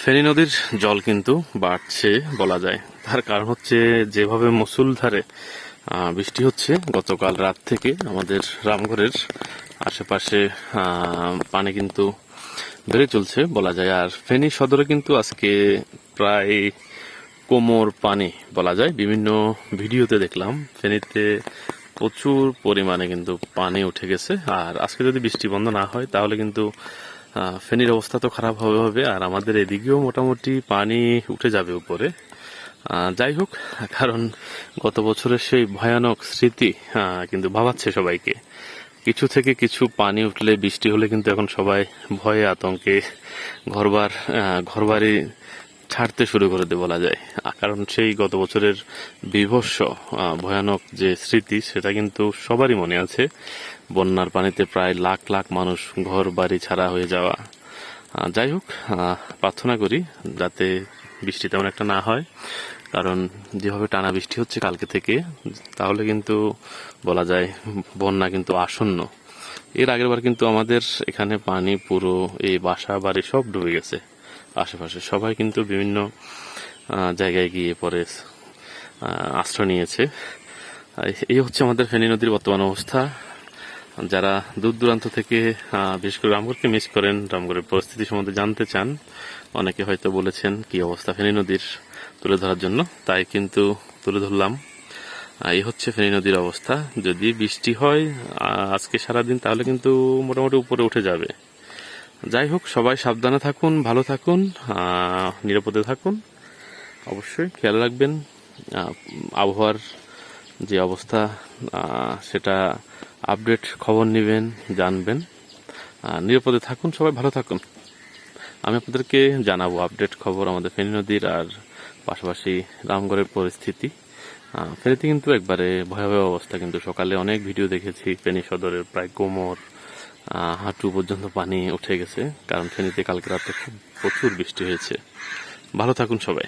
ফেনী নদীর জল কিন্তু বাড়ছে বলা যায়। তার কারণ হচ্ছে যেভাবে মুষলধারে বৃষ্টি হচ্ছে গতকাল রাত থেকে আমাদের রামগড়ের আশেপাশে পানি কিন্তু বেড়ে চলছে বলা যায়। আর ফেনী সদরে কিন্তু আজকে প্রায় কোমর পানি বলা যায়। বিভিন্ন ভিডিওতে দেখলাম ফেনীতে প্রচুর পরিমাণে কিন্তু পানি উঠে গেছে। আর আজকে যদি বৃষ্টি বন্ধ না হয় তাহলে কিন্তু ফেনীর অবস্থা তো খারাপ হবে, আর আমাদের এদিকেও মোটামুটি পানি উঠে যাবে উপরে। যাই হোক, কারণ গত বছরের সেই ভয়ানক স্মৃতি কিন্তু ভাবাচ্ছে সবাইকে। কিছু থেকে কিছু পানি উঠলে, বৃষ্টি হলে কিন্তু এখন সবাই ভয়ে আতঙ্কে ঘরবাড়ি ছাড়তে শুরু করে দেয় বলা যায়। কারণ সেই গত বছরের বীভৎস ভয়ানক যে স্মৃতি, সেটা কিন্তু সবারই মনে আছে। বন্যার পানিতে প্রায় লাখ লাখ মানুষ ঘর বাড়ি ছাড়া হয়ে যাওয়া। যাই হোক, প্রার্থনা করি যাতে বৃষ্টি তেমন একটা না হয়, কারণ যেভাবে টানা বৃষ্টি হচ্ছে কালকে থেকে, তাহলে কিন্তু বলা যায় বন্যা কিন্তু আসন্ন। এর আগের বার কিন্তু আমাদের এখানে পানি পুরো এই বাসা বাড়ি সব ডুবে গেছে। আশেপাশে সবাই কিন্তু বিভিন্ন জায়গায় গিয়ে পরে আশ্রয় নিয়েছে। এই হচ্ছে আমাদের ফেনী নদীর বর্তমান অবস্থা। যারা দূর দূরান্ত থেকে বিশেষ করে রামগড়কে মিস করেন, রামগড়ের পরিস্থিতি সম্বন্ধে জানতে চান, অনেকে হয়তো বলেছেন কি অবস্থা ফেনী নদীর তুলে ধরার জন্য, তাই কিন্তু তুলে ধরলাম। এই হচ্ছে ফেনী নদীর অবস্থা। যদি বৃষ্টি হয় আজকে সারাদিন, তাহলে কিন্তু মোটামুটি উপরে উঠে যাবে। যাই হোক, সবাই সাবধানে থাকুন, ভালো থাকুন, নিরাপদে থাকুন। অবশ্যই খেয়াল রাখবেন আবহাওয়ার যে অবস্থা, সেটা আপডেট খবর নেবেন, জানবেন। নিরাপদে থাকুন, সবাই ভালো থাকুন। আমি আপনাদেরকে জানাবো আপডেট খবর আমাদের ফেনী নদীর আর পাশাপাশি রামগড়ের পরিস্থিতি। ফেনীতে কিন্তু একবারে ভয়াবহ অবস্থা। কিন্তু সকালে অনেক ভিডিও দেখেছি, ফেনী সদরের প্রায় কোমর হাঁটু পর্যন্ত পানি উঠে গেছে, কারণ ফেনীতে কালকে রাতে খুব প্রচুর বৃষ্টি হয়েছে। ভালো থাকুন সবাই।